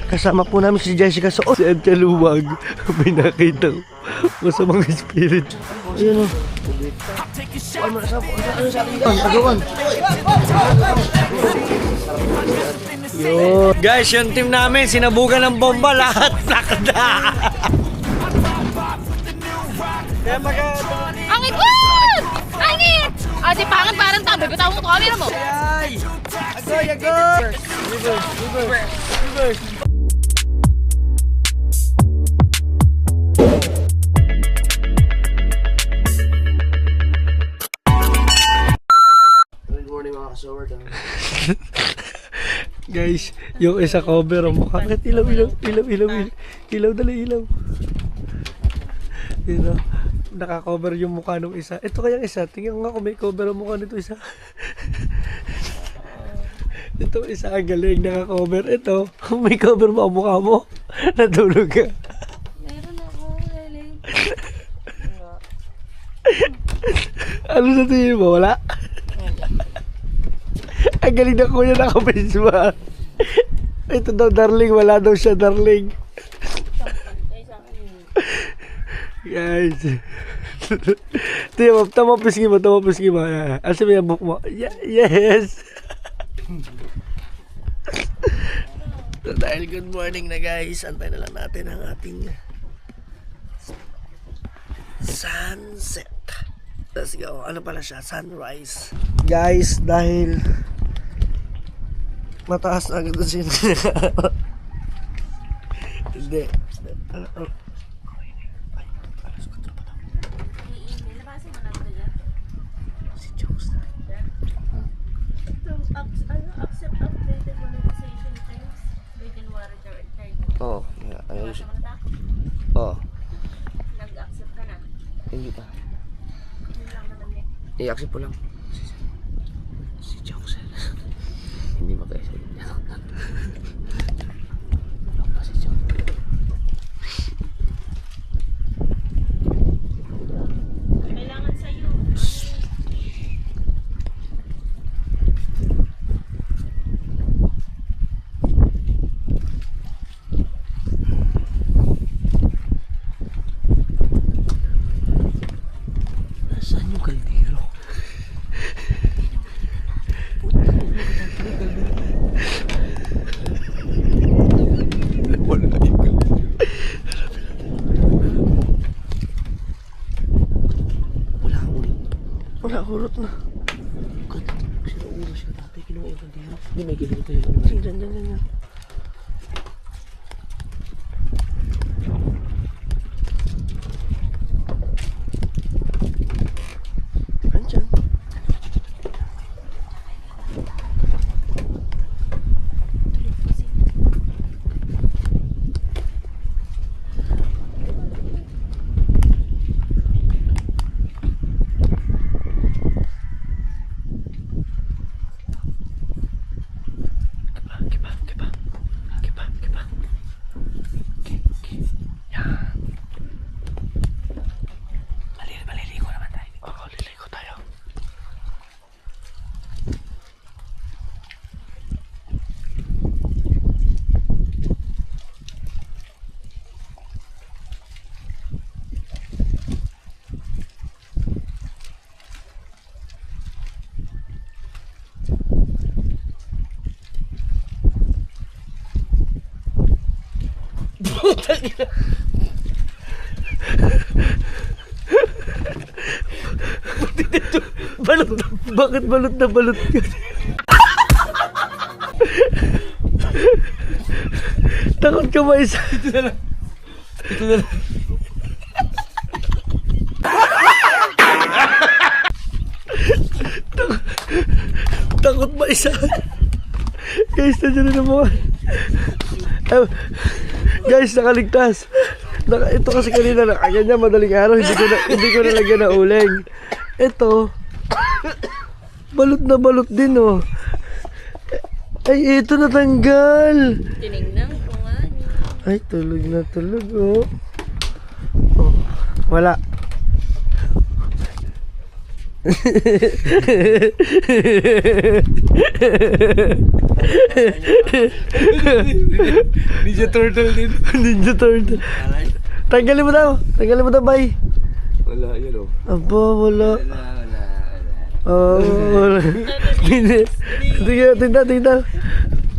Kasama po namin si Jessica sa si Ed Kaluwag. May nakita masamang spirit. Ayun o. Ano sa akin? Agawan. Yo. Guys, yung team namin sinabugan ng bomba lahat. Nakada. Kaya Angit! What? Angit! Ah, di pangit parang tabi. Bitaw mo ito. Kamera mo. Ay! Agoy! Agoy! Reverse! Good morning mga kasaward. Guys, yung isa cover ang mukha. Ilaw, dali ilaw. You know, naka-cover yung mukha ng isa. Ito kayang isa, tingnan nga kung may cover ang mukha nito isa. Ito isa ang galing, naka-cover. Ito, kung may cover mo ang mukha mo, natulog ka. Meron ako, galing. Ano sa tingin mo? Wala? Ang galing na kuya, naka-face ba? Ito daw, darling. Wala daw siya, darling. Guys. Tama pisngi mo. Asa mo yung book mo? Yes! So, dahil good morning na guys, antay na lang natin ang ating sunset. Let's go. Ano pala siya? Sunrise. Guys, dahil mataas na agad siya. Hindi. Accept updated monetization terms. Within water time. Oo. Ayos. Sa mga Oo. nag-accept ka na. Hindi pa. Yun lang naman eh. I-accept po lang. Si Joxel. Hindi makaisa din yan. Wala pa si Joxel. Kailangan sa'yo. Nasaan yung kaldero? Wala yung kaldero. Wala urot na. Sino ulo siya tatay? Kinuha yung kaldero. Hindi may gilid tayo. Diyan. Andiyan. Kipa. Yan. Maliligo naman tayo. Oo, liligo tayo. Balot na, bakit balot na balot ka? Takot ka ba isa? Ito na lang. Takot ba isa? Guys, nandiyan na naman. Guys, nakaligtas. Ito kasi kanina ganyan madaling araw, hindi ko nalagyan na uling. Ito balot din oh. Ay, ito natanggal. Tinignan ko nga. Ay, tulog oh. Oh, wala. Ninja Turtle din. Ninja Turtle. Tanggalin mo daw. Tanggalin mo daw, bay. Wala, yun o. Aba, wala. Oh, wala. Tingnan.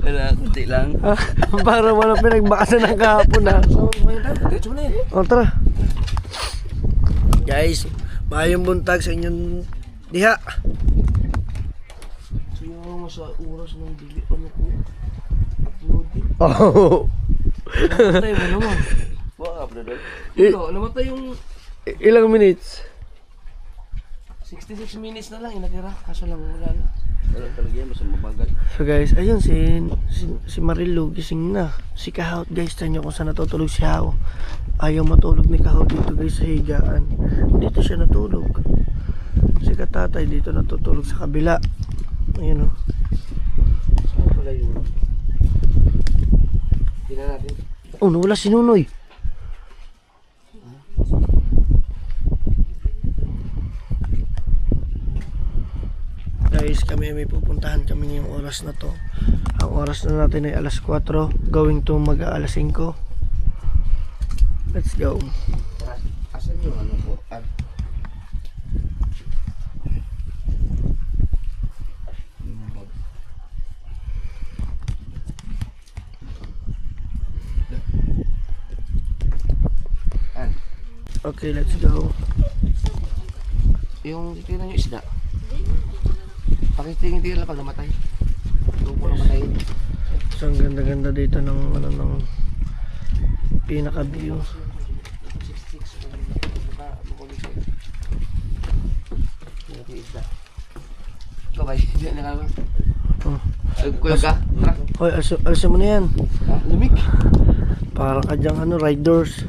Wala, kunti lang. Para wala pinagbakasan ng kahapon ha. Diretso mo na yan. O, tara. Guys, mayong buntag sa inyong diha. Siya mo sa oras ng dili. Ano ko? Upload din. Oh. Namatay mo naman. Baka upload din. Wala, namatay yung Ilang minutes? 66 minutes na lang yung natira. Kaso lang wala na. Wala talaga yan, basta mabagal. So guys, ayun si Marilu gising na. Si Kahawt guys, tanyo kung saan natutulog si Hao. Ayaw matulog ni Kahawt dito guys sa higaan. Dito siya natulog. Si Katatay dito natutulog sa kabila. Ayun o. Saan pala yun? Tingnan natin. Oh, nawala si Nunoy. Guys, kami may pupuntahan kami ngayong oras na to. Ang oras na natin ay alas 4, going to mag-alas 5. Let's go. Asan yung ano ko? Okay, let's go. Yung titignan yung isda. Pakitingin-tingin lang pag namatay. Tubo na matay. So, ang ganda-ganda dito ng ano ng pinaka-view. 66. Yung isda. Ikaw ba? Hindi na naman. Oh. Kulang ka? Tara. Hoy, alsa mo na yan. Lamig. Para ka dyang ano, riders.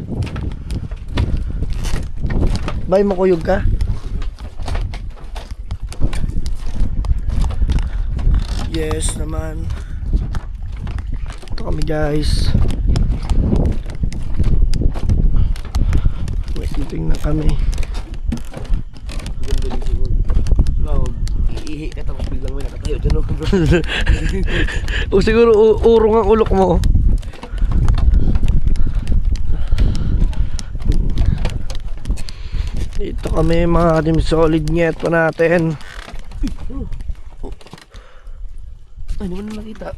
Bay, makuyog ka? Yes naman. Ito kami guys. May sleeping na kami. Ganda din siguro. Iihi ka tapos biglang may nakatayo dyan. O siguro urong ang ulok mo. Dito kami mga team solid nyet pa natin. Ay, hindi mo na nakita.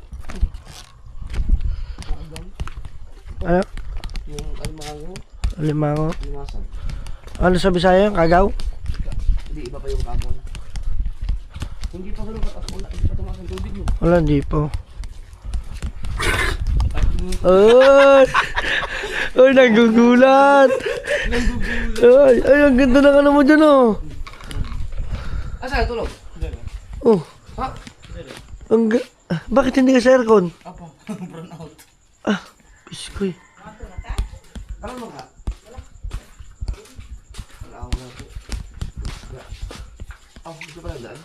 Ano? Yung alimango. Alimango. Limasan. Ano sa Bisaya? Kagaw? Hindi, iba pa yung kagong. Hindi pa ganun wala. Hindi pa tumakas ang tubig mo. Wala, hindi po. Ay! Ay, nagugulat! Ay, ang ganda ng ano mo dyan, oh! Asa, tulog? Oh, Ha? bakit hindi ka sa aircon? Apo, brown out. Ah, biskoy. Alam mo ka? Wala ako na po. Gusto pa lang daan?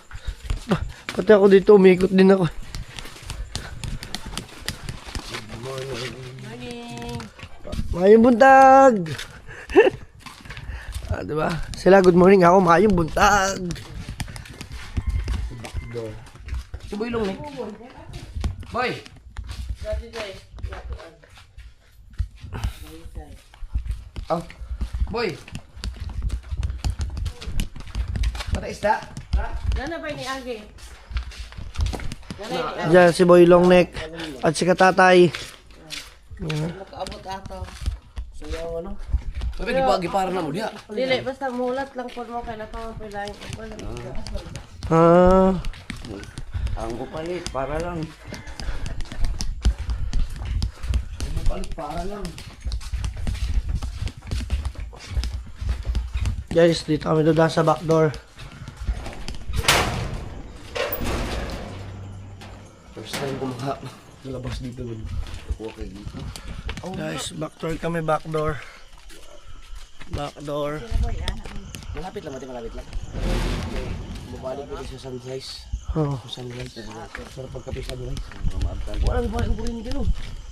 Pati ako dito, umikot din ako. Morning! Mayong buntag! Diba? Sila, good morning. Ako, mayong buntag. Si Boy Long, eh. Boy! Oh, Boy! Mata isda? Gana ba ni Agi? Diyan si Boy Longneck at si Katatay. Nakaabot ato. So yung ano? Sabi, gipara na mo diya. Dili, basta mulat lang po mo kay nakawang pilayin. Ah, Ang bupalit, para lang. Ang bupalit, para lang. guys, dito kami doon sa back door. First time ko malabas dito. Kuha kayo dito. Guys, back door kami, back door. Back door. Malapit lang, malapit lang. Bumalik ko sa sunrise. Oh. Sunrise. Sarap pagkape sa doon. Walang balik ko rin dito.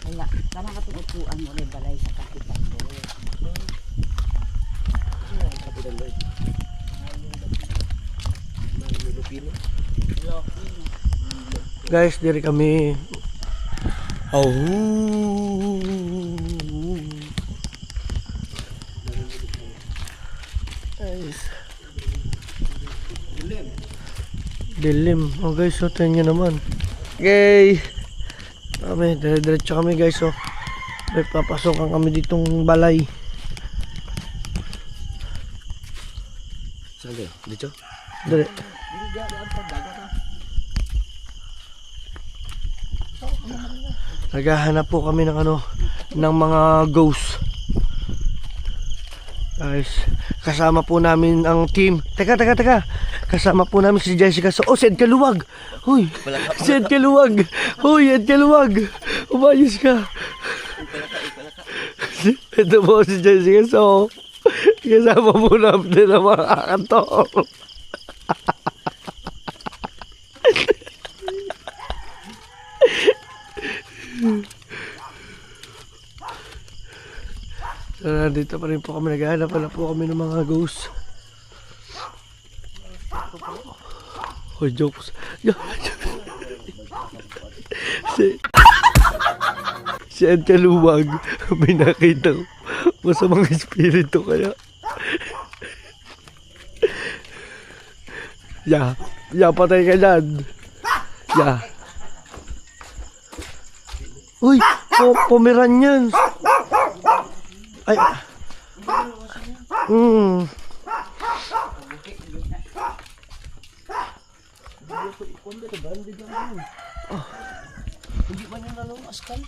Wala, kana katutuan mo rin balay sa kapitan mo. Kapitan doon. Guys, diri kami. Oh. Guys. Dilim. Oh guys, so tingnan nyo naman. Okay. Kami, dire-diretso kami guys. Oh. May papasokan kami ditong balay. Saan kayo? Dito? Dire. Naghahanap po kami ng ano, ng mga ghost. Guys, kasama po namin ang team. Teka. Kasama po namin si Jessica. Oh, si Ed Kaluwag. Huy, si Ed Kaluwag. Huy, Ed Kaluwag. Umayos ka. Ito po si Jessica. So, kasama po namin ang mga kantor. So, dito pa rin po kami, naghahanap pala po kami ng mga ghosts. Oh, jokes. Si Ed Kaluwag, may nakita masamang espiritu kaya. Patay ka dyan. Uy, Pomeranian. Ay.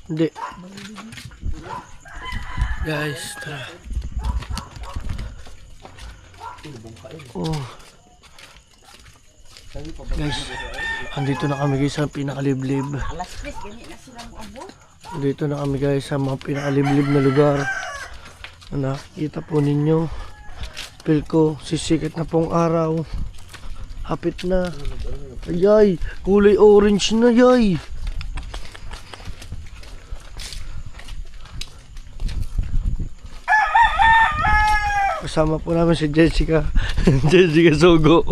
Hindi. Guys, tara. Guys, andito na kami guys sa pinakaliblib. Dito na kami guys sa mga pinakaliblib na lugar. Nakikita po ninyo. Feel ko, sisikat na pong araw. Hapit na. Ayay, kulay orange na yay. Kasama po namin si Jessica. Jessica Sogo.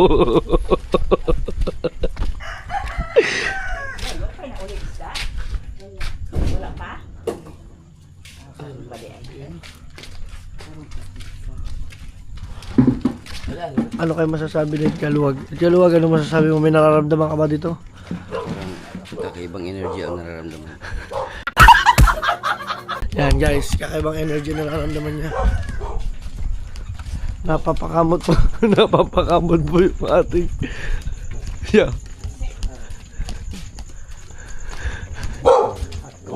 Ano kayo masasabi ng Kaluwag? Kaluwag, ano masasabi mo? May nararamdaman ka ba dito? Kakaibang energy ang nararamdaman. Yan guys, kakaibang energy na nararamdaman niya. Napapakamot po. Napapakamot po yung ating. Yeah.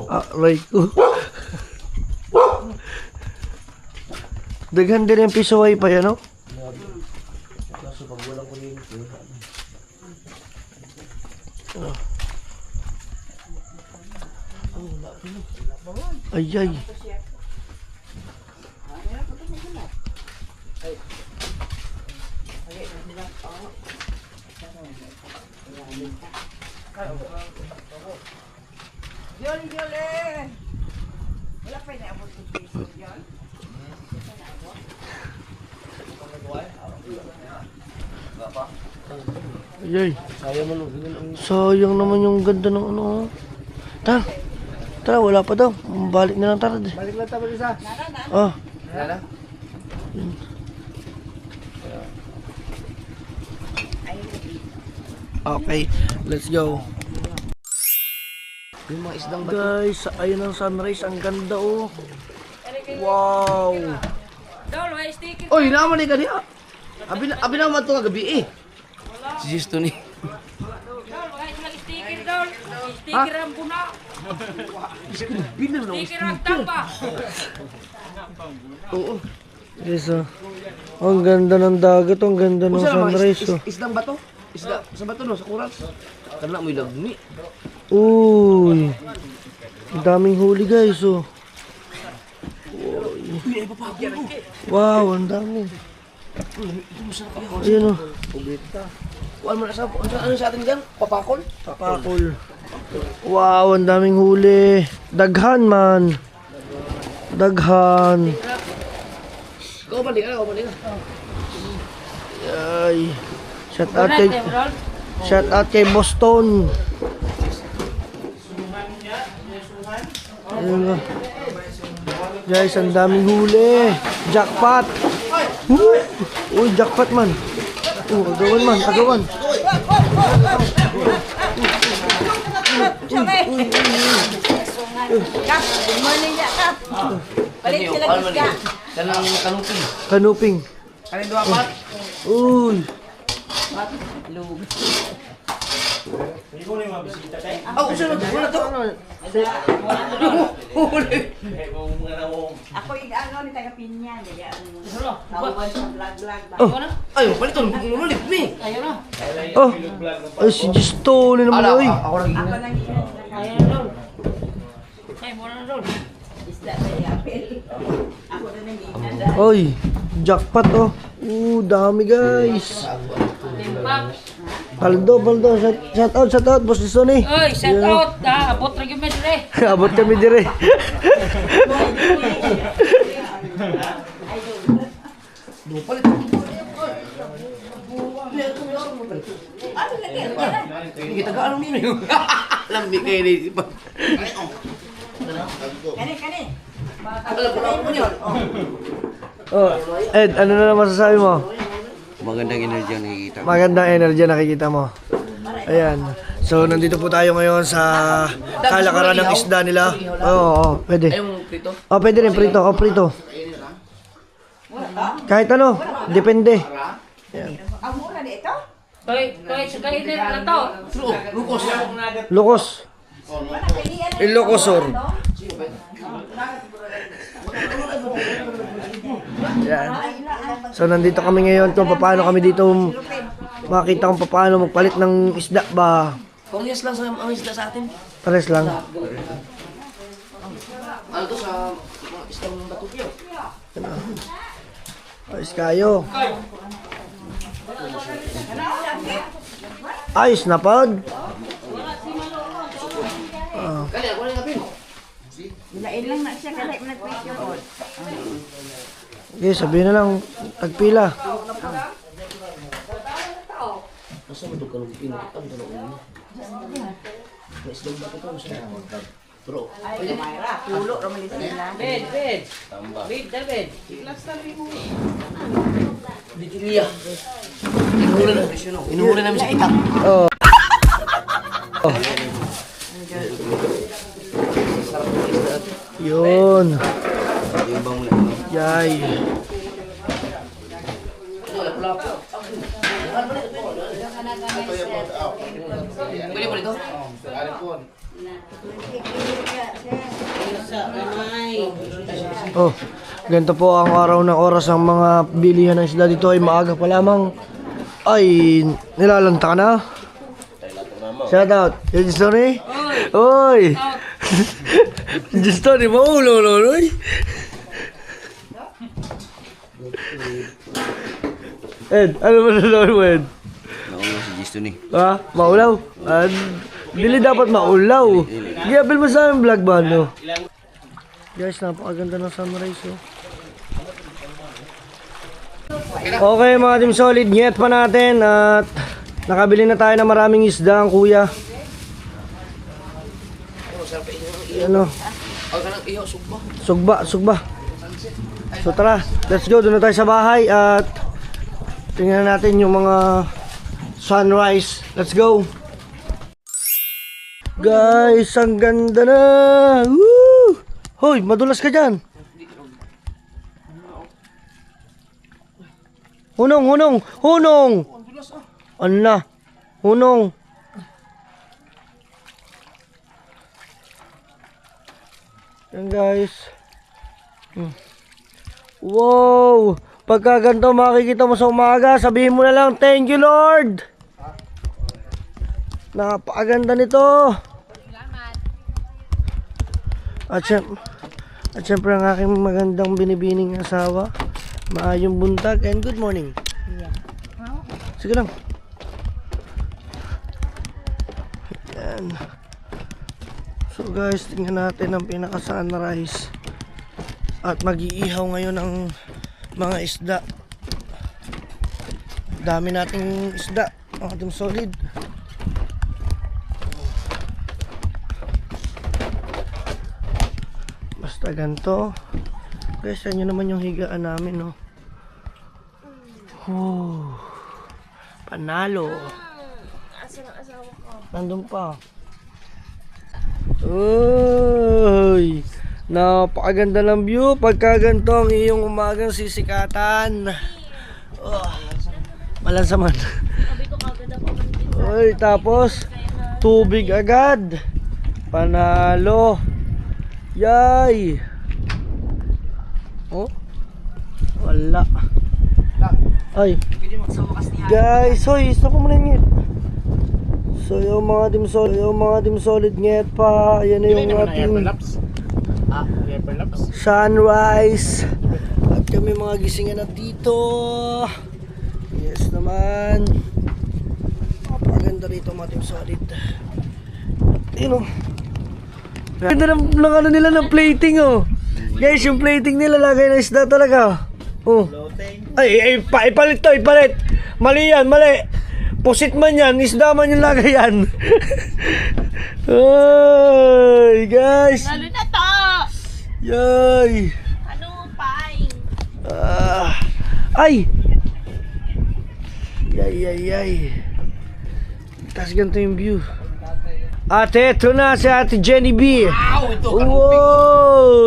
Aray ko. Daghan din yung piso wifi, ano? Kaso pag walang kuryente. Ayay. Wala pa inaabot ng piso yun. Ayay. Sayang naman yung ganda ng ano. Tara, wala pa daw. Balik na lang tara. Balik lang tayo isa. Oh. Nara? Okay, let's go. Yung mga isdang bato. Guys, ayun ang sunrise. Ang ganda oh. Wow. Oy, naman ni kaniya. Abi naman ito kagabi eh. Si Jisto ni. Sticker ang puna. Bilang na Sticker ang tamba. Oo. Yes, oh. Ang ganda ng dagat. Ang ganda ng sunrise oh. Isdang bato? Isda sa bato no, sa kural. Kana mo ilagmi. Uy. Ang daming huli guys oh. Wow, ang dami. Ayun oh. Kuan mo na sa ano sa atin diyan? Papakol? Papakol. Wow, ang daming huli. Daghan man. Daghan. Go balik ka. Ay. Shout out kay Boston. Ayun nga. Guys, ang daming huli. Jackpot. Woo! Uy, jackpot man. Agawan man, agawan. Kap, good morning ya, Kap. Palit sila kisga. Kanang kanuping. Kanuping. Kanin dua pat. Uy. Ako siya wala to. Ako ano ni taga Pinya, jadi tawagan sa vlog-vlog ba. Oh. Ayo, paliton. Nulit ni. Oh. Ay, si Gisto na naman. Uy. Ako lagi. Ako nang isda sa yapil. Ako na nang inanda. Oy. Jackpot oh. Dami guys. Paldo. Shout out, Boss Sonny. Oy, shout out. Abot ra gyud mi dire. Abot kami dire. Kita ga anong nino. Lambi kay ni. Kani. Oh, Ed, ano na naman masasabi mo? Magandang energy ang nakikita. Magandang energy nakikita mo. Ayan. So, nandito po tayo ngayon sa kalakaran ng isda nila. Oo, pwede. Ayong prito. Oh, pwede rin prito. Oh, prito. Kahit ano, depende. Ang mura dito? Kay na to. Lukos. Lukos. Ilocosor. Yan. So, nandito kami ngayon kung paano kami dito makita kung paano magpalit ng isda ba. Pamiyas lang sa ang isda sa atin. Pares lang. Ano to sa isdang Batukyo? Ayos kayo. Ayos na pod. Kali ako lang apil. Ilain lang na siya kaya nag-question ko. Okay, sabihin na lang tagpila. Asa mo to kanang pinakita mo tanong niya? Isdang Batukyo mo siya. Bro. Ay, Mayra, pulo raman sila. Bed. David. Dito niya. Inuhuli namin sa itak. Oh. Yun. Yay. Pwede pa dito? Oh, ganito po ang araw ng oras ng mga bilihan ng isda dito ay maaga pa lamang. Ay, nilalanta ka na? Shout out. Yung story? Oy! Yung story mo, ulo. Ed, ano ba nalaman mo, Ed? Nauna si Gisto ni. Ha? Maulaw? Dili dapat maulaw. Giapil mo sa aming vlog ba, no? Guys, napakaganda ng sunrise, oh. Okay mga team solid, ngiyat pa natin at nakabili na tayo ng maraming isda ang kuya. Ano? Ang kanang iyo, sugba. Sugba. So tara, let's go. Doon na tayo sa bahay at tingnan natin yung mga sunrise. Let's go. Guys, ang ganda na. Woo! Hoy, madulas ka dyan. Hunong. Ano na? Hunong. Yan guys. Wow! Pagka ganito makikita mo sa umaga, sabihin mo na lang, thank you Lord! Napakaganda nito! At syempre ang aking magandang binibining asawa, maayong buntag and good morning. Sige lang. Yan. So guys, tingnan natin ang pinaka sunrise. At mag-iihaw ngayon ang mga isda. Dami nating isda. Ating solid. Basta ganito. Guys, yan yun naman yung higaan namin, no? Panalo. Nandun pa. Uy! Napakaganda ng view. Pagka ganito ang iyong umagang sisikatan. Malansaman. Uy, tapos tubig agad. Panalo. Yay! Oh? Wala. Ay. Guys, hoy, stop mo muna ngit. So yung mga dim solid ngit pa. Ayan na yung ating sunrise. At kami mga gisingan na dito. Yes naman. Napakaganda rito mga dim solid. Yun o. Ganda ng ano nila ng plating oh. Guys, yung plating nila lagay na isda talaga. Oh. Ay, ipalit to, ipalit. Mali yan, mali. Pusit man yan, isda man yung lagay yan. Ay, guys. Lalo na to! Yay. Ano, paing? Ay. Yay. Tapos ganito yung view. Ate, ito na si Ate Jenny B. Wow, ito.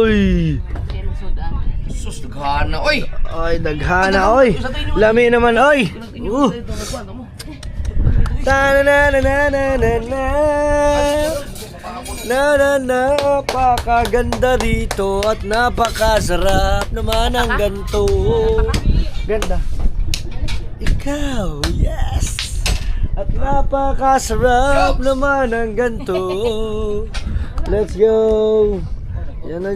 Uy. Sus, daghana. Oy! Ay, daghana, oy. Lami naman, oy. Ta-na-na-na-na-na-na. Napakaganda rito at napakasarap naman ang ganito. Ganda. Ikaw, yes. At napakasarap naman ang ganito. Let's go. Yan na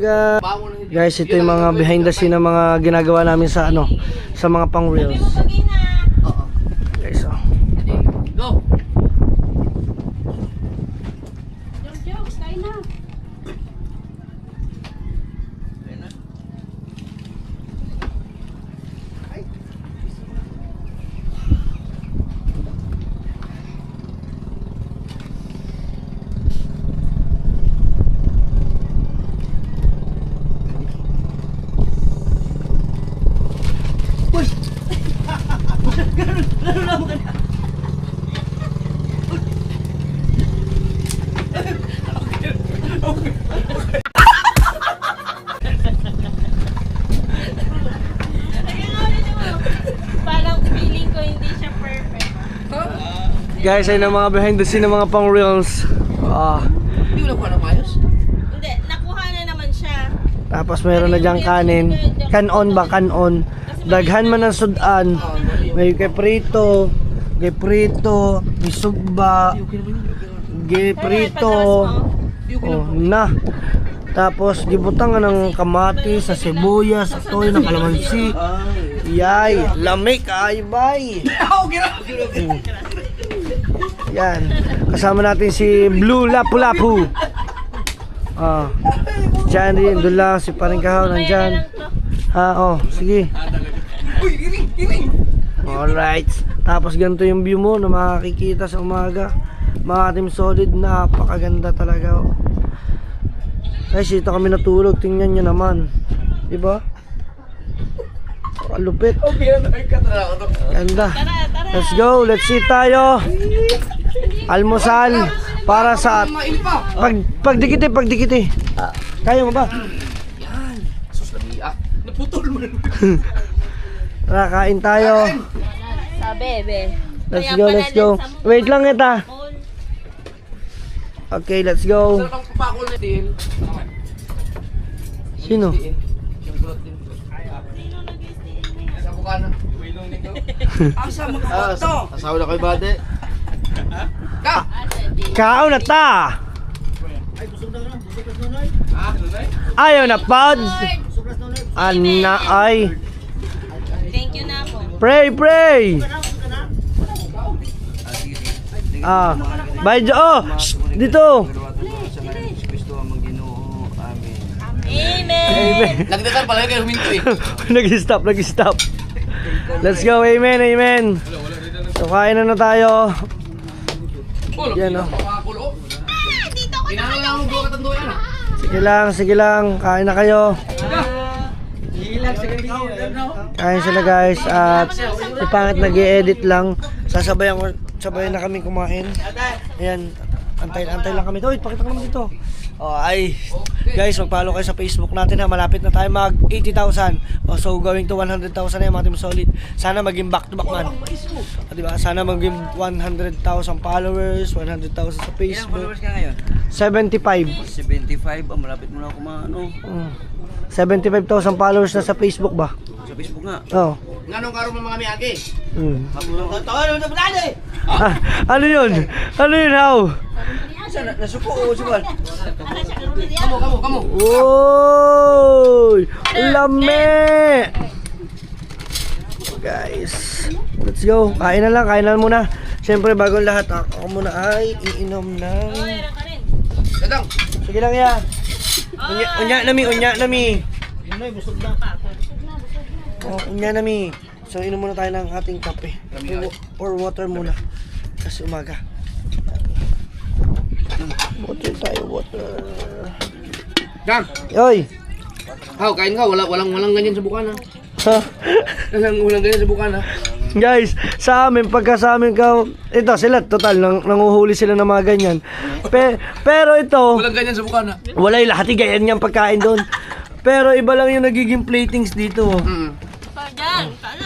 guys, ito yung mga behind the scene na mga ginagawa namin sa ano, sa mga pang reels. Guys, oh. Go! Parang feeling ko hindi siya perfect. Guys, ay na mga behind the scene ng mga pang reels. Hindi mo nakuha ng mayos? Hindi, nakuha na naman siya. Tapos meron na diyang kanin. Kanon ba? Kanon. Daghan man ng sudan. May keprito. Geprito. Isugba. Geprito. Oh, na. Tapos gibutangan ng kamatis, sa sibuyas, sa toy, ng kalamansi. Yay, lamig ay bay. Yan. Kasama natin si Blue Lapu-Lapu. Diyan rin, doon lang si Paring Kahaw nandyan. Sige. Alright. Tapos ganito yung view mo na makikita sa umaga. Mga team solid, napakaganda talaga. Guys, dito kami natulog. Tingnan nyo naman. Diba? Kalupit. Ganda. Let's go. Let's eat tayo. Almusal para sa pagdikit eh. Kaya mo ba? Yan. Sus, lamiak. Naputol mo. Tara, kain tayo. Sabi, be. Let's go. Wait lang ita. Okay, let's go. Saan ang papakol na din? Sino? Yung kulot din. Sa bukana. Asa magfoto? Asawa na kay Bade. Ka! Kao na ta. Ayaw na pods. Ana ay. Thank you na po. Pray. Bye dito. Amen. Nagdasal pala kayo huminto eh. Nag-stop. Let's go. Amen. So kain na tayo. Yan o. Sige lang. Kain na kayo. Kain sila guys. At si Pangit nag-i-edit lang. Sasabayan na kami kumain. Ayan. Antay lang kami. Uy, pakita ko naman dito. Oh, ay guys, mag-follow kayo sa Facebook natin ha. Malapit na tayo mag 80,000. Oh, so going to 100,000 na yung mga team solid. Sana maging back to back man. Oh, diba? Sana maging 100,000 followers, 100,000 sa Facebook. Followers ka ngayon? 75. 75, malapit mo na ako ano. 75,000 followers na sa Facebook ba? Sa Facebook nga. Oh. Nganong karo mga kami agi? Tawa naman sa dali. Ano yun? Ano yun, how? Nasuko o sugal. Kamu. Uy! Lame! Guys, let's go. Kain na muna. Siyempre, bago lahat, ako muna ay iinom ng... Dadang. Sige lang ya. Unya nami. Oh, unya nami. So, inom muna tayo ng ating kape. Or water muna. Kasi umaga. Water. Dang. Yoy! Kain ka, walang ganyan sa bukan ha. Ha? Walang ganyan sa bukan ha. Guys, sa amin, pagka sa amin ka, ito sila, total, nanguhuli sila ng mga ganyan. Pero ito, Walang ganyan sa bukan ha. wala yung lahat ganyan yung pagkain doon. Pero iba lang yung nagiging platings dito.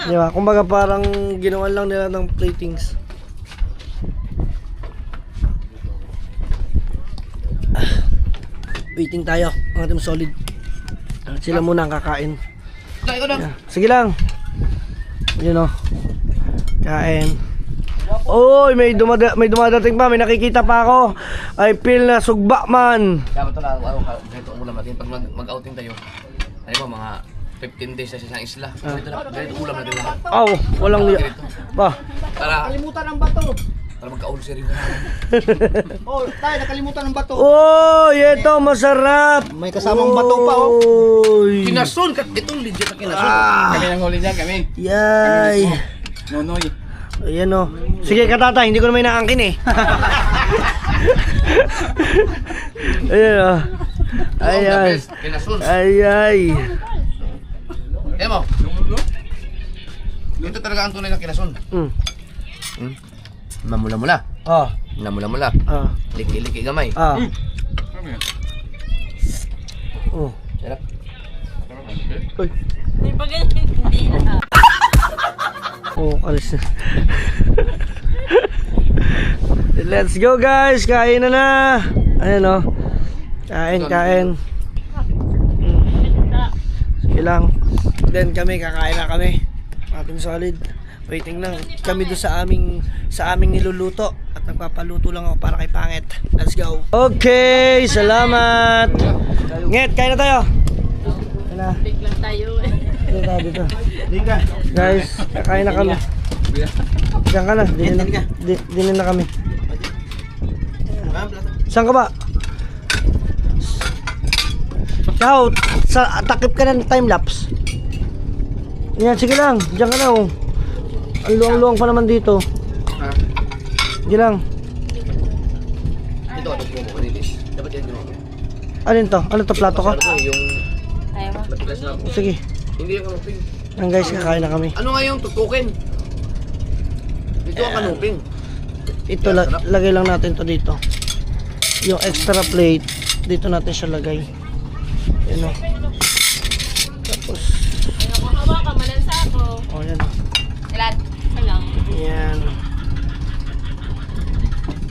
Di ba? Kumbaga parang ginawan lang nila ng platings. Waiting tayo, ang ating solid. Sila muna ang kakain. Kain ko dang. Sige lang. Yun o. Kain. Oy, may dumadating pa, may nakikita pa ako. I feel na sugba man. Dapat ito na ganito ang ulam natin. Pag mag-outing tayo, ano mo, mga 15 days sa isang isla. Ganito ulam natin lahat. Aw, walang liya. Ba. Nakalimutan ang bato. Para magka-ulcer yun. Oh, tayo nakalimutan ang bato. Oy, ito masarap. May kasamang bato pa oh. Oy. Kinason! Itong legit na kinason. Kami nang huli dyan, kami. Yay. Nonoy. Ayan o. Sige ka tata, hindi ko naman inaangkin eh. Ayan o. Ayan. Kinason. Ay. Ayan mo. Ito talaga ang tunay na kinason. Mamula-mula. Ah. Namula-mula. Ah. Liki-liki gamay. Ah. Oh. Sarap. Uy. Hindi pa ganyan, hindi na. Oh, alis na. Let's go guys, kain na. Ayan o. Kain. Sige lang. Then kami, kakain na kami. Ating solid. Waiting lang kami doon sa aming niluluto. At nagpapaluto lang ako para kay Pangit. Let's go. Okay, salamat. Nget, kain na tayo. Kain na. Biglang tayo eh. Dito. Guys, kakain na kami. Diyan ka na. Dinin na kami. Saan ka ba? Ciao, takip ka ng time-lapse. Yan, sige lang. Diyan ka na oh. Ang luwang-luwang pa naman dito. Sige lang. Ito, ano mo ko nilis? Dapat yan ginawa mo. Alin to? Ano to, plato ko? Yung Ayaw mo. matigas na ako. Sige. Hindi yung kanuping. Yan guys, kakain na kami. Ano nga yung tutukin? Ito ang kanuping. Ito, lagay lang natin to dito. Yung extra plate, dito natin siya lagay. Yan o. Tapos, Hawa ka, malansa ako. oh yan o. Ilan? Isa lang. Yan.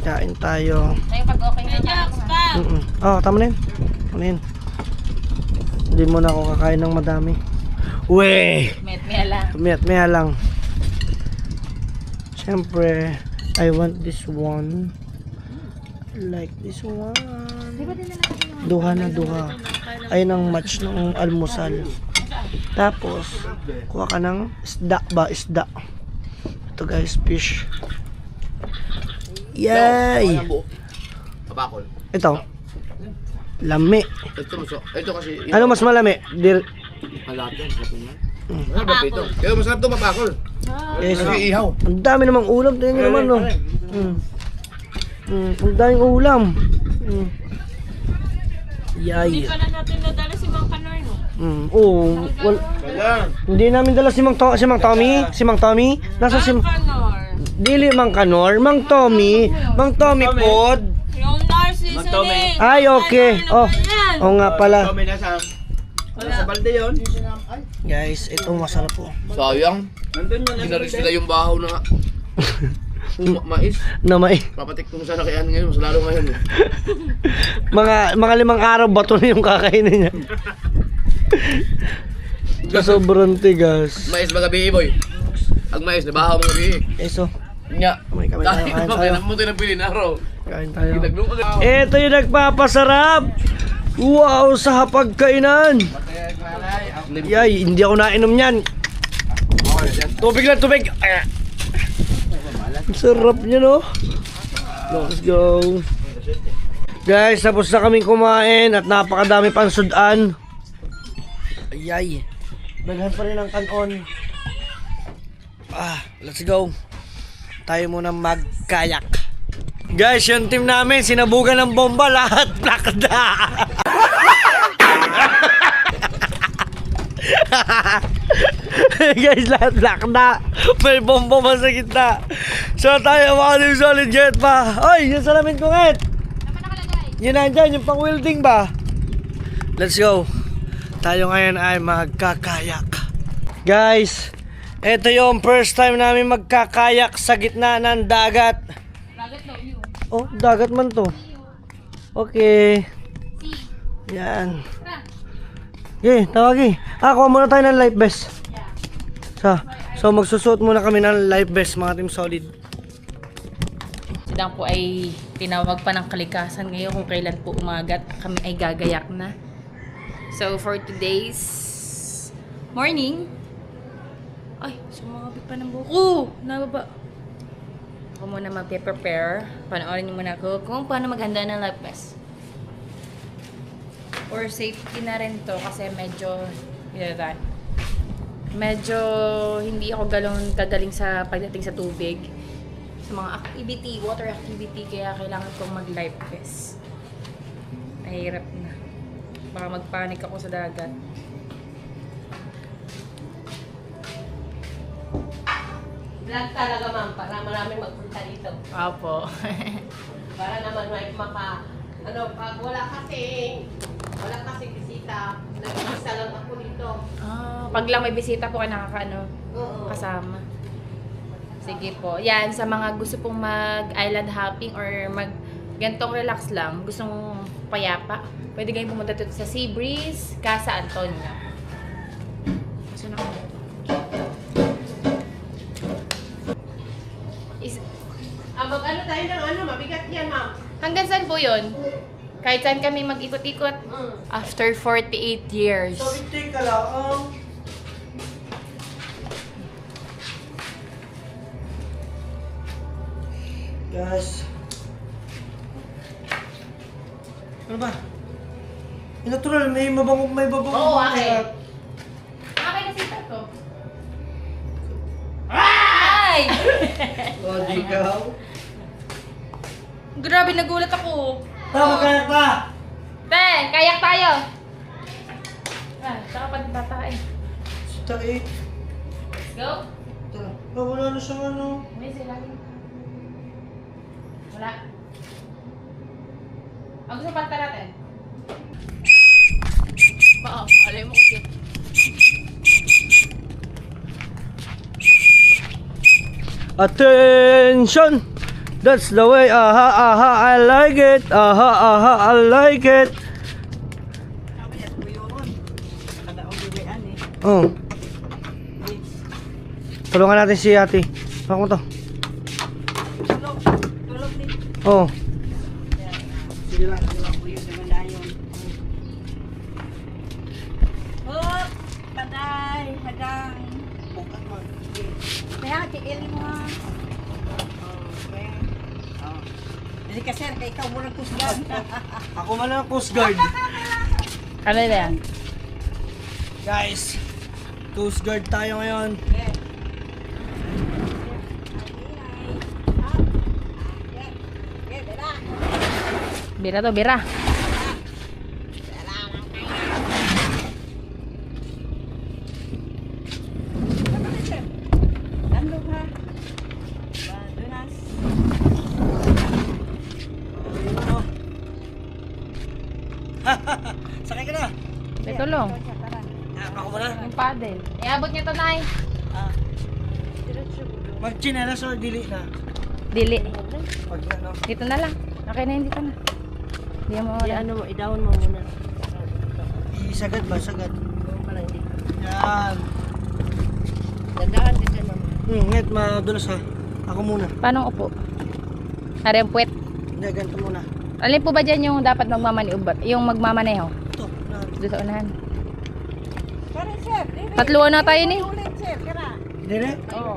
Kain tayo. Tayo pag okay na dyan. Oh, tama na yun. Tama na yun. Hindi muna ako kakain ng madami. Weh! Met-mea lang. Maya lang. Siyempre, I want this one. Like this one. Duha na duha. Ayun ang match ng almusal. Tapos, kuha ka ng isda ba? Isda. Ito guys, fish. Yay! Babakol. Ito. Lami. Ito kasi... Ano mas malami? Malat yan. Masarap ba ito? Pero masarap ito mapakol. Yes. Kasi ihaw. Ang dami namang ulam. Tingnan nyo naman, no? Ang daming ulam. Yay. Hindi pala natin nadala si Mang Kanor, no? Hindi namin dala si Mang Tommy. Si Mang Tommy. Nasa si... Kanor. Dili Mang Kanor. Mang Tommy. Mang Tommy pod. Yung Narcissus eh. Ay, okay. Oh. Oo nga pala. Sa balde yun. Guys, ito masarap po. Sayang. Nandun yun. Ginaris nila yung bahaw na mais. Na may Papatik ko sana kay Ann ngayon. Mas lalo ngayon. mga 5 araw bato na yung kakainin niya. Sobrang tigas. Mais ba gabi, boy? Ang mais, nabahaw mga gabi. Eso, Nya. Kamay tayo, Dahil kain ba, tayo. kaya mo tayo nagpili na araw. kain tayo. Ginaglong agad. Ito yung nagpapasarap. Wow, sa hapagkainan. Yay, hindi ako nainom niyan. Tubig lang, tubig. Ang sarap niya, no? Let's go. Guys, tapos na kaming kumain at napakadami pang sudan. Ayay. Daghan pa rin ang kanon. Let's go. Tayo muna magkayak. Guys, yung team namin, sinabugan ng bomba, lahat plakda. Guys, lahat plakda. May bomba pa sa gitna. So tayo mga team solid jet pa. Oy, yung salamin ko ngit. Yun nandyan, yung pang welding ba? Let's go. Tayo ngayon ay magkakayak. Guys, ito yung first time namin magkakayak sa gitna ng dagat. Oh, dagat man to. Okay. Yan. Okay, tawagi. Kuha muna tayo ng life vest. So magsusuot muna kami ng life vest, mga team solid. Si Dang po ay tinawag pa ng kalikasan ngayon kung kailan po umagat kami ay gagayak na. So for today's morning, ay, sumabit pa ng buko. Nababa. Ako muna magpe-prepare. Panoorin niyo muna ako kung paano maghanda ng life vest. Or safety na rin to kasi medyo hindi ako kagaling sa pagdating sa tubig. Sa mga activity, water activity, kaya kailangan kong mag-life vest. Mahirap na. Baka magpanik ako sa dagat. Vlog talaga, ma'am, para maraming magpunta dito. Apo. Para naman may pag wala kasi bisita, nag-isa lang ako dito. Pag lang may bisita po ka Oo. kasama. Sige po. Yan, sa mga gusto pong mag-island hopping or gantong relax lang, gustong payapa, pwede kayong pumunta dito sa Sea Breeze, Casa Antonio. Gusto na kami. Mag-ano tayo ng mabigat yan, ma'am. Hanggang saan po yun? Kahit saan kami mag-ikot-ikot? After 48 years. So, take ka lang. Guys. Ano ba? Natural, may babang. Oo, akin. Akin na sita to. Ay! Oh, di ka. Grabe, nagulat ako. Magkayak pa! Ten, kayak tayo. Saka pa din bata eh. Tae. Let's go. Wala na siyang ano. May sila. Wala. Ang gusto panta natin. Alay mo kasi. Attention! That's the way, I like it. I like it. Oh. Tulungan natin si ate. Baka mo to. Oh. Sige lang po yun naman na yun. Oh, patay, hadang. Bukat mo. Kaya, tiilin mo ha. Okay. Oh. Hindi ka sir, kaya ikaw muna kusgan. Ako man ang Coast Guard. Ano na yan? Guys, Coast Guard tayo ngayon. Yeah. Bira to, bira. Tandog ha. Dunas. Sakay ka na. May tulong. Ako mo na. Yung paddle. Iabot niya to, Nay. Mag-chinelas or dili na? Dili. Pag ano. Dito na lang. Okay na yun, dito na. Hindi mo Ano mo, i-down mo muna. Isagad ba? Sagad. Parang hindi. Yan. Dandahan din din mama. Ngayon, madulas ha. Ako muna. Paano upo? Hari ang puwet. Hindi, ganito muna. Alin po ba dyan yung dapat yung magmamaneho? Ito. Doon sa unahan. Parang sir. Dili. Tatluan na tayo ni. Ulit sir. Kira. Dili? Oo.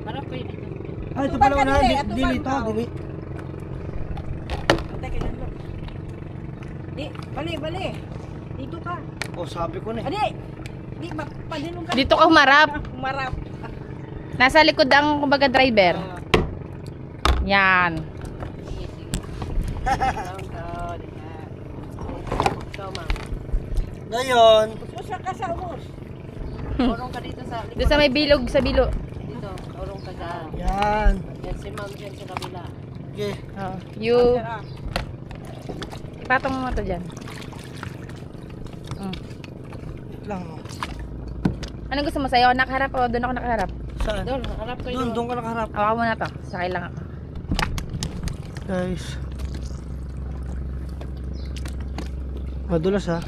Para pwede. Ah, ito Tubag pala ka na. dili, Dili tubag ito. ka. Dili. Teka lang. Di, bali. Dito ka. Oh, sabi ko na eh. Adi. Di, padilong ka. Dito ka humarap. Marap. Nasa likod ang kumbaga driver. Yan. So, ma'am. Ngayon, Pusa ka sa umos. Urong ka dito sa Doon sa may bilog, sa bilo. dito. Urong ka dyan. yan. Yan si ma'am dyan sa kabila. Okay. Oh. You, ipatong mo to dyan. Lang. Oh. Anong gusto mo sa'yo? Nakaharap o doon ako nakaharap? Saan? Doon, harap kayo. Doon ka nakaharap. Awa mo na to. Sakay lang ako. Guys. Madulas ha.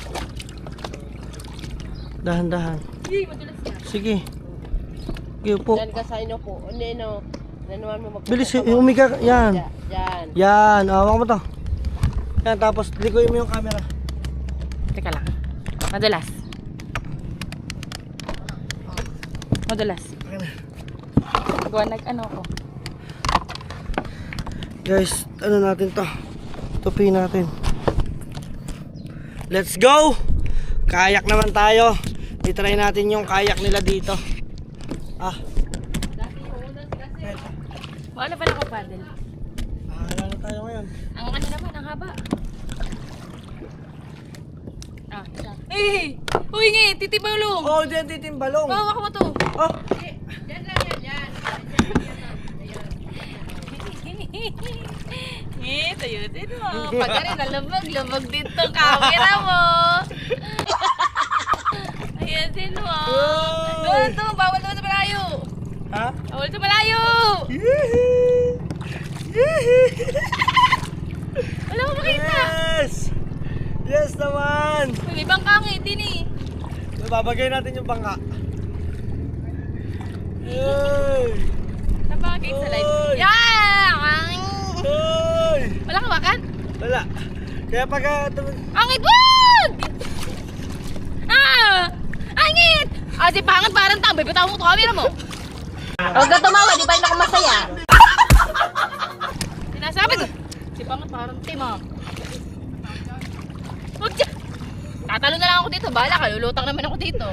Dahan-dahan. Sige. Sige po. Diyan ka sa ino po. Ano, nanuan mo magpunta Bilis, sa mga- umiga. Yan. Diyan. Yan. Hawak mo to. Yan, tapos likoy mo yung camera. Teka lang. Madulas. Madulas. Gawa ano ko. Guys, ano natin to? Tupi natin. Let's go! Kayak naman tayo. I-try natin yung kayak nila dito. Ah. Wala pa ako paddle. Bahala na tayo ngayon. Ang ano naman, ang haba. Ah. Eh! Uy, nga! Titibulong! Oh, diyan titimbalong. Oh, ako mo to. Oh, Eh, tayo din mo. Pag rin nalabag dito camera mo. Ayan din mo. Doon, bawal doon sa malayo. ha? Bawal sa malayo. Yee! Wala mo makita. Yes! Yes naman! May bangkang eh, din eh. Babagay natin yung bangka. Yay! Napakagay sa live. Oy! Yan! Hoy! Wala ka makan? Wala. Kaya pagka... Angit! Wag! Ah! Angit! Ah, si Pangat parang tambay. Bitaw mo ito camera mo. Huwag ka tumawa, di ba yun ako masaya? Sinasabi ko. Si Pangat parang tim ah. Huwag siya. Tatalo na lang ako dito. Bahala ka, lulutang naman ako dito.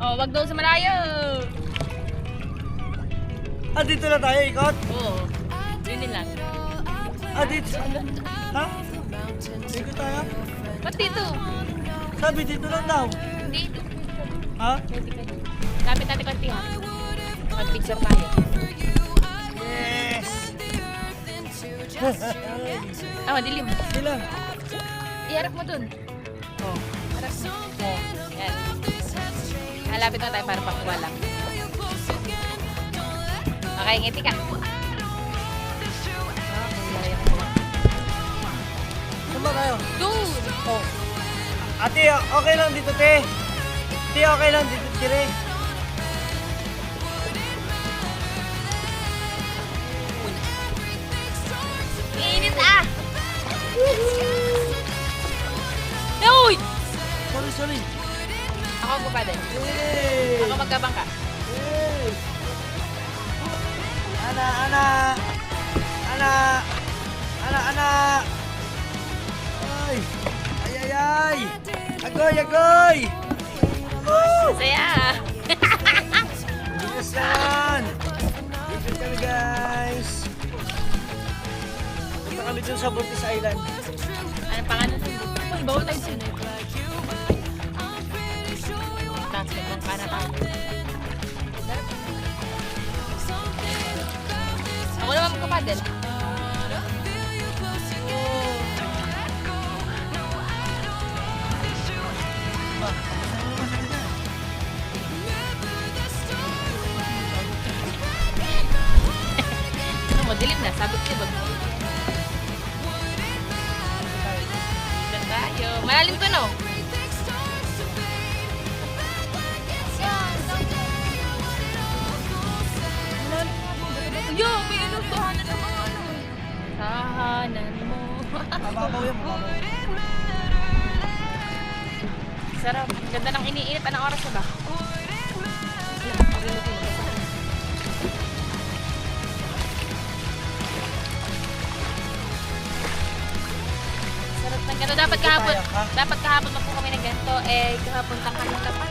Oh, wag daw sa malayo. Ah, dito na tayo ikot? Oo. Yun lang. Ah, dito. Ha? Dito tayo? Ba't dito? Sabi dito lang daw. Dito. Ha? Lapit natin konti ha. Mag-picture tayo. Yes! Ah, madilim. Sila. Iharap mo dun. Oh. Harap mo. Oh. Yan. Halapit na tayo para pakuha lang. Okay, ngiti ka. Saan ba tayo? Dude! Oh. Ate, okay lang dito, te. Te, okay lang dito, tire. Init ah! Uy! Sorry. Ako pa din. Hey! Ako magkabang ka. Hey! Ana! Ay! Ay! Agoy! Woo! Saya! Bigas yan! Bigas kami guys! Punta kami dun sa Buntis Island. Anong pangalan? Uy, bawal tayo dun. Tapos nagmangka na tayo. Ako naman magkapadel. Madilim na, sabi ko ba? Dito tayo. Malalim to, no? Yo, may ano, tahanan naman ano. Tahanan mo. Mababaw yan, mababaw. Sarap. Ganda ng iniinit. Anong oras na ba? Sarap ng ganito. Dapat kahapon na po kami ng ganito. Eh, kahapon tang kanina pa.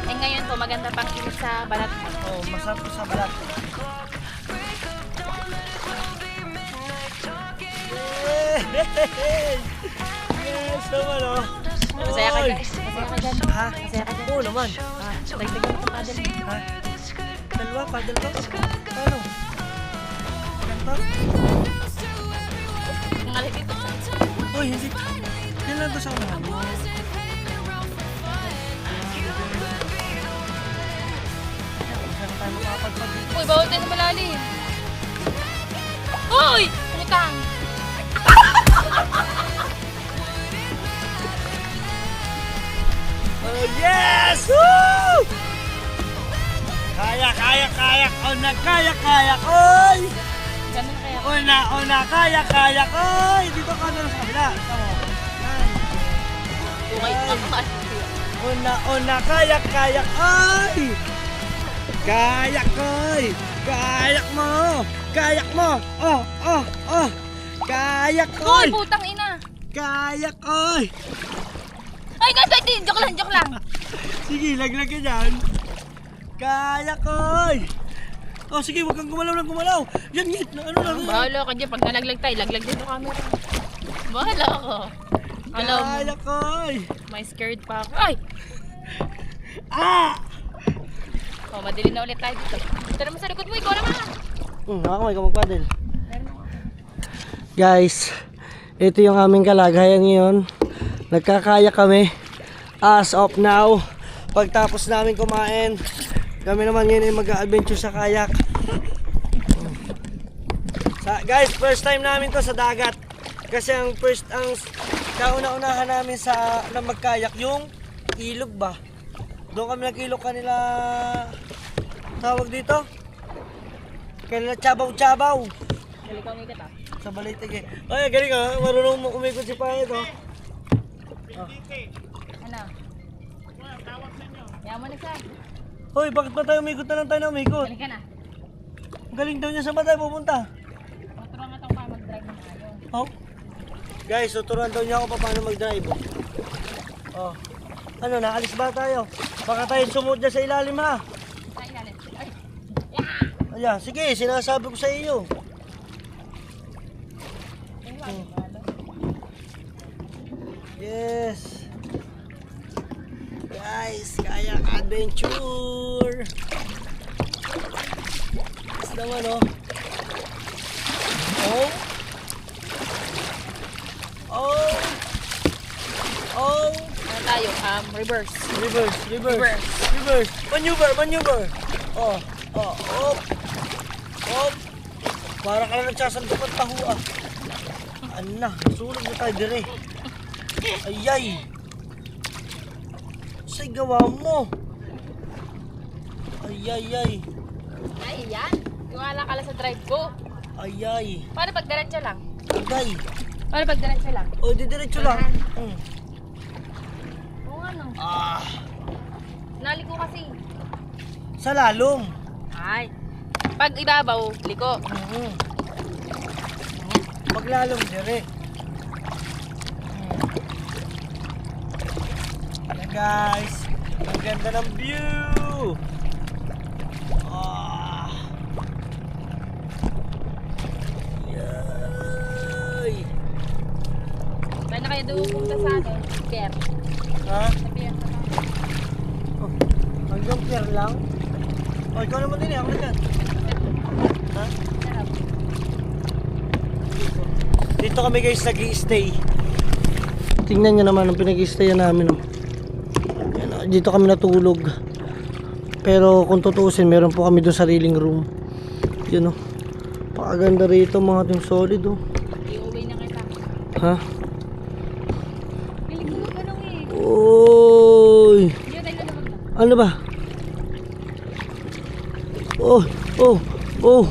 Eh, ngayon po, maganda pang init sa balat. Oh, masarap to sa balat. Yes, naman oh. Masaya ka dyan. Masaya ka dyan. Ha? Masaya ka dyan. Oo naman. Dagdagan mo itong paddle. Ha? Dalawa, paddle ba? Paano? Ganito? Ang alit dito. Uy, hindi. Yan lang to sa unahan mo. Saan tayo makapagpag dito? Uy, bawal tayo sa malalim. Uy! Putang! Oh, yes! Woo! Kaya! Ona, kaya! Oy! Ganun kaya. Ona, kaya! Oy! Dito ka na sa kabila. Tama. Yan. Okay. Ona, kaya! Oy! Kayak mo! Oh! Kayak, Uy, oy! putang ina! Kayak, oy! Ay, hindi! Joke lang! Sige, laglag ka dyan. Kayak, oy! Oh, sige, huwag kang gumalaw. Yan, ngit. Ano lang. Bahala ka dyan. Pag nalaglag tayo, laglag din yung camera. Bahala ako. Alam mo, Kayak, oy! may scared pa ako. Ay! Ah! Oh, madilim na ulit tayo dito. Ito naman sa likod mo, ikaw naman. Nakakamay ka magpadel. Meron ako. Guys, ito yung aming kalagayan ngayon. Nagkakaya kami as of now. Pagtapos namin kumain, kami naman ngayon ay mag-adventure sa kayak. Guys, first time namin to sa dagat. Kasi ang kauna-unahan namin na magkayak yung ilog ba. Doon kami nag-ilog kanila, tawag dito? Kanila Chabaw. Dali ka umikat ah. Sa Balitig eh. Ay, galing ah. Marunong mo kumikot si Pangit oh. Ano? Yaman na siya. Hoy, bakit ba tayo umikot na lang tayo na umikot? Dali ka na. Galing daw niya, saan ba tayo pupunta? Maturuan nga tayo para mag-drive ng ayaw. Oh. Guys, tuturuan daw niya ako pa paano mag-drive. Oh. Ano, naalis ba tayo? Baka tayo sumod dyan sa ilalim ha. Sa ilalim. Ay! Ayan, sige, sinasabi ko sa iyo. Yes. Guys, kayak adventure. Yes naman oh. Oh. Ano tayo? Reverse. Reverse. Maneuver. Oh. Para ka na nagsasalpok at taho ah. Ano na, sunog na tayo dire. Ayay. Say gawa mo. Ayay. Ay, yan. Iwala ka lang sa drive ko. Ayay. Paano pag diretso lang? Agay. Paano pag diretso lang? O, didiretso lang. Oo nga no. Ah. Naliko kasi. Sa lalong. Ay. Pag ibabaw, liko. Pag lalong dire. Ayan guys. Ang ganda ng view! Ah! Yay! Saan na kayo doon punta sa akin? Pier. Ha? Sa pier sa akin. Oh, hanggang pier lang? Oh, ikaw naman din eh. Ako na dyan. Ha? Sarap. Dito kami guys nag-i-stay. Tingnan nyo naman ang pinag-i-stayan namin. Oh. Yan, dito kami natulog. Pero kung tutuusin, meron po kami doon sariling room. Yun oh. Pakaganda rito mga team solid oh. Iuwi na kita. Ha? Piling mo ka nung eh. Oy! Hindi tayo lalabag na. Ano ba? Oh, oh, oh.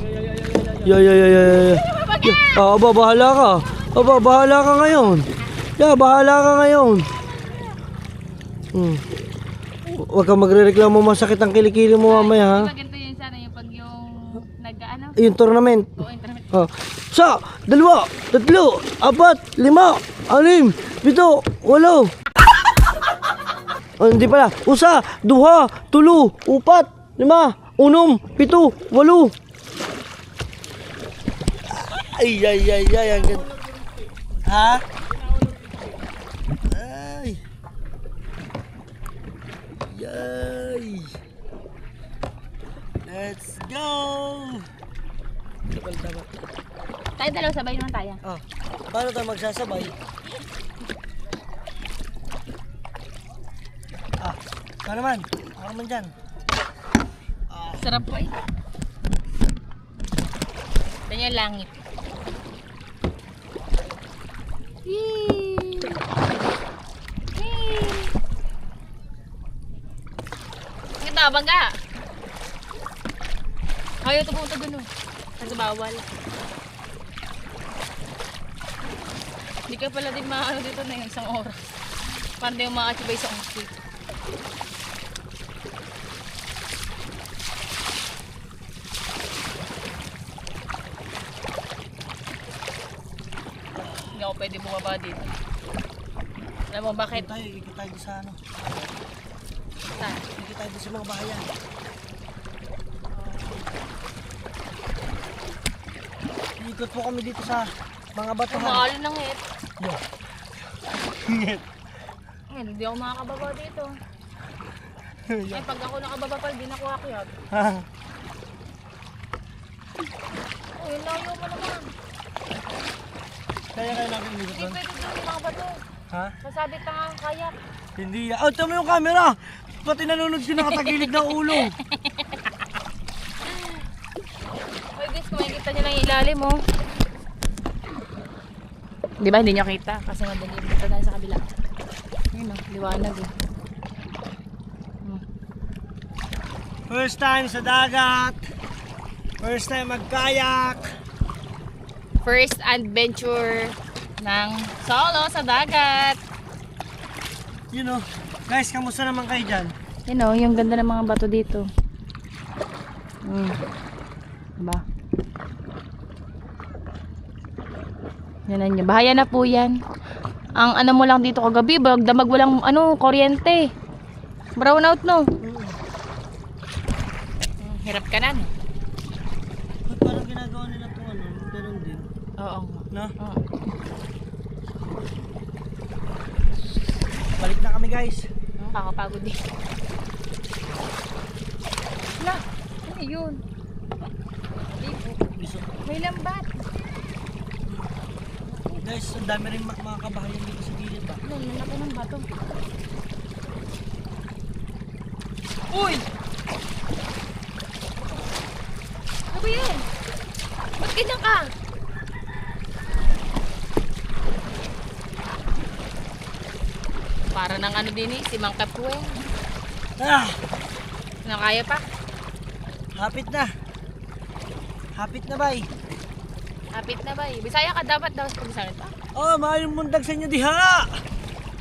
Yeah. Aba, bahala ka. Aba, bahala ka ngayon. Bahala ka ngayon. Huwag kang magre-reklamo, masakit ang kilikili mo mamaya ha. Diba ganito yun sana yung pag yung nag-ano? Yung tournament. Oo, internet. Oh. Sa, 2, 3, 4, 5, 6, 7, 8. Oh, hindi pala. Usa, 2, 3, 4, 5, 6, 7, 8. Ay, ang ganda. Ha? Ay. Yay. Let's go. Tayo dalawa, sabay naman tayo. Oh, paano tayo magsasabay? Ikaw naman. Ako naman dyan. Sarap po eh. Ganyan langit. Yee! Yee! Ito, bangga! Ayaw ito pumunta dun oh. Kasi bawal. Hindi ka pala din maano dito na yung isang oras. Paano yung makachibay sa street? Hindi ako pwede bumaba dito. Alam mo bakit? Ikot tayo sa ano. Saan? Ikot tayo sa mga bahayan. Ikot po kami dito sa mga batuhan. Mahal ng hit. Yeah. Eh, hindi ako makakababa dito. Eh, pag ako nakababa pa, hindi na ako akyat. Oh, yung layo mo naman. Kaya natin dito Hindi doon. pwede doon yung mga bato. Ha? Sasabit ka nga ang kayak. Hindi. Oh, tama yung camera. Pati nanonood siya nakatagilid ng ulo. Oy guys, kung makikita nyo lang yung ilalim mo. Di ba hindi nyo kita? Kasi madalim dito tayo sa kabila. Yun o, liwanag eh. First time sa dagat. First time magkayak. First adventure ng solo sa dagat. You know, guys, kamusta naman kayo dyan? Yun o, yung ganda ng mga bato dito. Diba? Yan na niya. Bahaya na po yan. Ang ano mo lang dito kagabi, damag walang kuryente. Brownout no. Hirap ka na. Ba't parang ginagawa nila ito ganun din? Oo. No? Oo. Balik na kami guys. Kakapagod din. Wala. Ano yun? May lambat. Guys, ang dami rin mga kabahayan dito sa gilid ba? Ano, lalaki ng bato. Uy! Ano ba yan? Ba't ganyan ka? Para ng ano din eh, si Mang Kapuen. Ano kaya pa? Hapit na. Hapit na bay. Hapit na ba eh. Bisaya ka dapat daw sa pagsalita. Oh, maayong mundag sa inyo diha.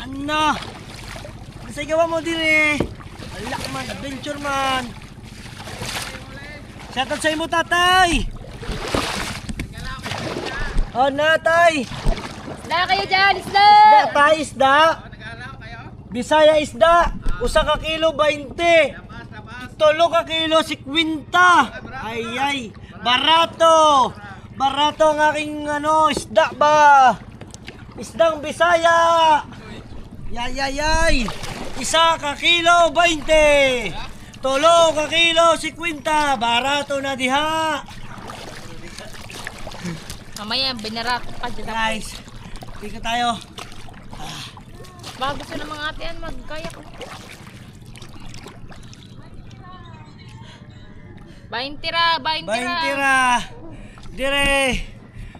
Ano? Sa gawa mo din eh. Alak man, adventure man. Shoutout sa imo tatay. Oh, natay. Isda kayo dyan, isda! Isda, tay, isda. Bisaya isda. Usa ka kilo 20. Tulo ka kilo 50. Ay, barato. Barato ang aking isda ba? Isdang Bisaya. Yay. Isa ka kilo 20. Tulo ka kilo 50. Barato na diha. Mamaya, binarak pa dyan. Guys, tika tayo. Baka gusto ng mga ate yan magkayak. 20 ra. 20 ra. Dire.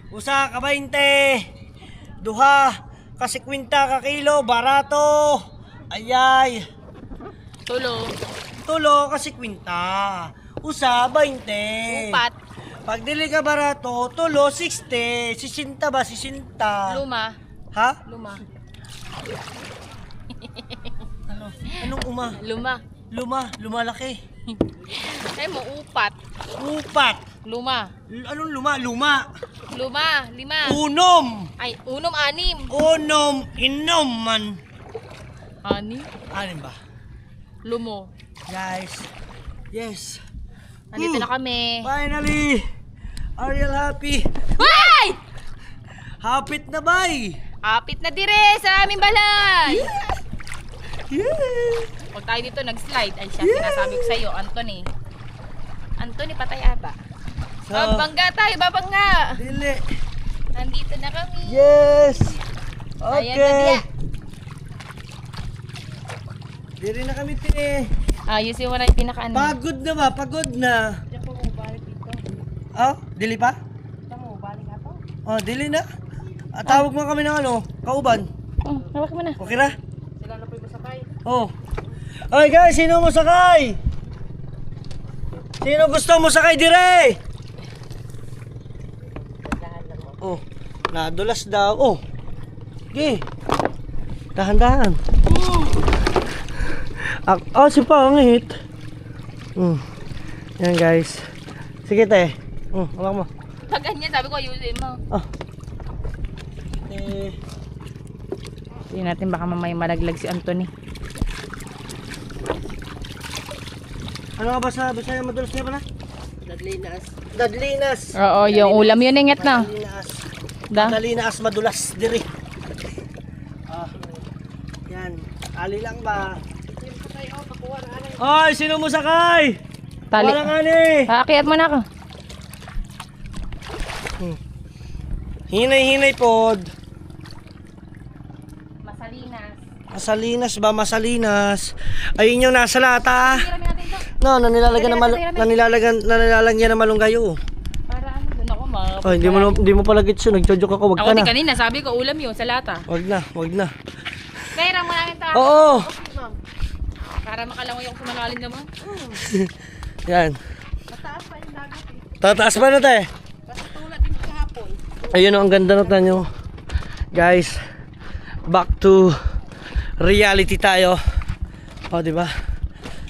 Usa ka 20. Duha ka 50 ka kilo. Barato. Ayay. Tulo. Tulo ka 50. Usa 20. Upat. Pag dili ka barato, tulo 60. 60 ba? 60. Luma. Ha? Luma. Ano? Anong uma? Luma. Lumalaki. Ay mo, upat. Upat. Luma. Anong luma? Luma. 5. Unom. Ay, 6. Unom. Inom man. Ani? Anin ba? Lumo. Guys. Yes. Nandito na kami. Finally. Ariel happy. Ay! Hapit na bay. Apit na dire sa aming balay. Yeah. Pag tayo dito nag-slide, ay siya, sinasabi ko sa'yo, Anthony. Anthony, patay ata. Babangga tayo, babangga. Dili. Nandito na kami. Yes. Ayan na Okay. diya. Dili na kami tini. Ayusin mo na yung pinaka-ano. Pagod na ba? Pagod na. Oh, dili pa? Oh, dili na. Tawag mo kami ng kauban. Hawak mo na. Okay na? Sila na po yung masakay. Oh. Okay guys, sino mo sakay? Sino gusto mo sakay dire? Oh, nadulas daw. Oh. Okay. Dahan-dahan. Si pangit. Yan guys. Sige te. Hawak mo. Pag ganyan, sabi ko, ayusin mo. Hindi natin baka mamaya malaglag si Anthony. Ano nga ba sa Bisaya madulas niya pala? Dadlinas. Oo, yung ulam yun, ingat na. Dadlinas. Da? Dadlinas madulas diri. Yan. Ali lang ba? Oy, sino mo sakay? Tali. Walang ani. Aakyat mo na ako. Hinay-hinay pod. Masalinas. Masalinas ba? Masalinas. Ayun yung nasa lata. Hirami natin ito. No, nanilalagyan ng malunggayo. Para ano, doon ako Oh, hindi mo pala gets yun. Nagjojoke ako. Wag Ako ka din na. kanina, sabi ko ulam yun sa lata. Wag na. Kaya mo namin ta. Oo. Para makalangoy ako sa malalim naman. Yan. Mataas pa yung dagat eh. Tataas ba na tayo? Kasi tulad din kahapon. Ayun o, ang ganda na nyo. Guys, back to reality tayo. O, diba?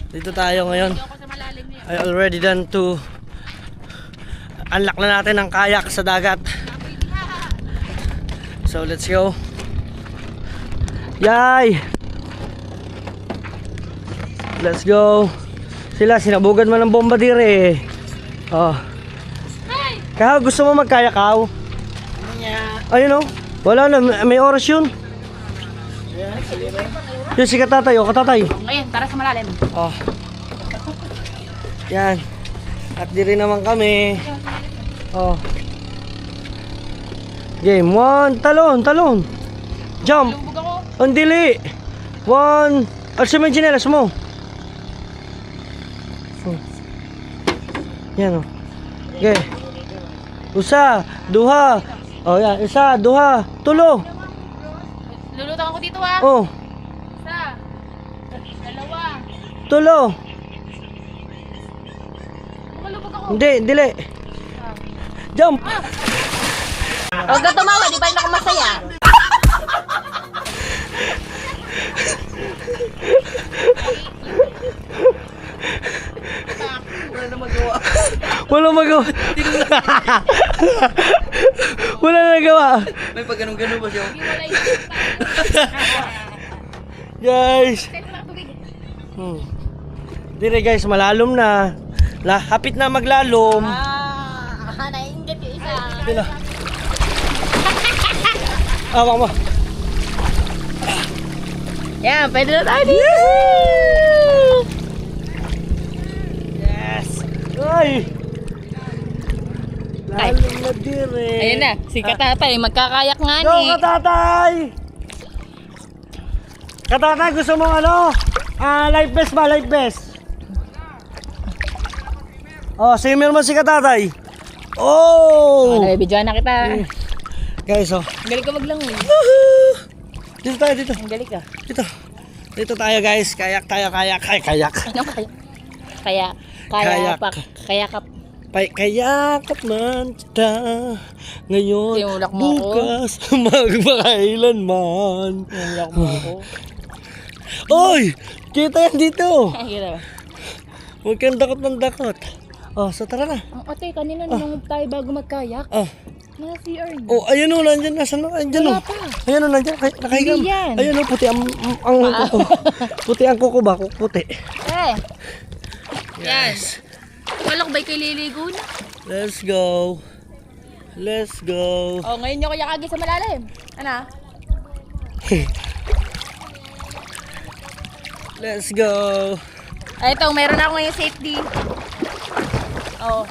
Dito tayo ngayon. Hindi ako sa malalim niya. I already done to unlock na natin ang kayak sa dagat. So, let's go. Yay! Let's go. Sila, sinabugan mo ng bomba dire. Oh. Kaya gusto mo magkayak kaw? Ayun o. Wala na, may oras yun. Yung si katatay, katatay. Ngayon, tara sa malalim. Oh. Yan. At diri naman kami. Oh. Game 1. Talon. Jump. Lubog ako. Ang dili. 1. Alsa mo yung chinelas mo. Yan o. Okay. Usa. Duha. Oh yan. Isa. Duha. Tulo. Lulutang ako dito ha. Oh. Isa. Dalawa. Tulo. Makalubog ako. Hindi. Dili. Jump. Huwag ka tumawa, di ba rin ako masaya? Wala magawa. Wala nagawa. May pag ganun-ganun ba siya? Hiwalay na tayo. Guys. Kaya wala tubig. Dire guys, malalom na. Hapit na maglalom. Nainggit yung isa. Dito. Awak mo. Yan, pwede na tayo dito. Yes. Ay. Lalom na dire. Ayan na, si Katatay, magkakayak nga Go, ni. Katatay! Katatay, gusto mong ano? Life vest ba? Life vest? Oh, swimmer mo si Katatay. Oh! Nabibidyoan na kita. Guys, oh. Ang galing ka maglangoy. Woohoo! Dito tayo, dito. Ang galing ka. Dito. Dito tayo, guys. Kayak tayo, kayak. Ay, kayak. Ano kaya? Kaya Kayakap man kita ngayon, Tinulak mo ako. bukas, magmakailanman. Nilak mo ako. Oy! Kita yan dito! Ay, gila. Huwag kang dakot ng dakot. Oh, so tara na. Ang ate, kanina nung tayo bago magkayak, Oh, nasa CR na. oh ayun o, nandyan. Nasaan o? Andyan o. Wala pa. Ayun o, nandyan. Nakahigam. Hindi yan. Ayun o, puti ang kuko. Puti ang kuko ba? Puti. Eh. Yan. Wala ko ba'y kay liligo na? Let's go. Let's go. Oh, ngayon nyo kaya kagi sa malalim. Ano? Let's go. Ay, ito, meron ako ngayon safety. Oh.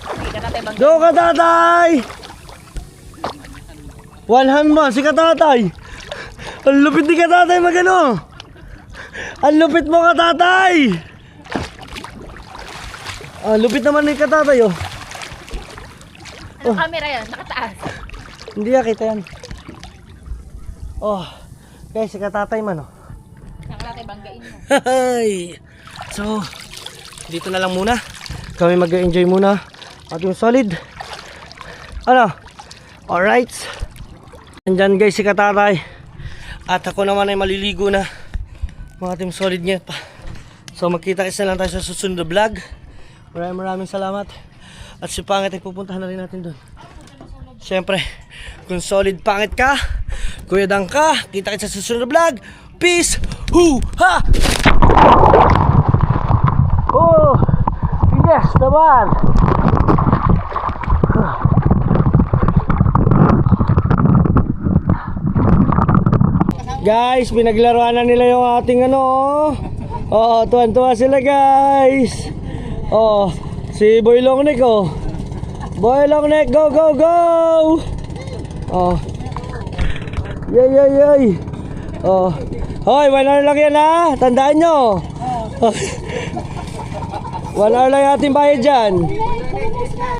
Hindi ka natin bang... Go ka, tatay! One hand man, si katatay. Ang lupit ni katatay magano. Ang lupit mo katatay. Ang lupit naman ni katatay oh. Ano camera yan? Nakataas. Hindi kita yan. Oh, guys, si katatay man oh. Saka natin banggain mo. Hi! So, dito na lang muna. Kami mag-enjoy muna ating solid. Ano? Alright. Nandyan guys si katatay. At ako naman ay maliligo na. Mga team solid niya pa. So magkita-kita lang tayo sa susunod na vlog. Maraming salamat. At si Pangit ay pupuntahan na rin natin doon. Siyempre, kung solid pangit ka, Kuya Dang ka, kita-kita sa susunod na vlog. Peace! Hoo-ha! Oh! Yes, naman! Guys, pinaglaruan na nila yung ating ano. Oo, tuwan-tuwa sila guys. Oh, si Boy Longneck oh. Boy Longneck, go go go. Oh. Yay yay yay. Oh. Hoy, 1 hour lang yan ha. Tandaan nyo. 1 hour lang yung ating bayad dyan.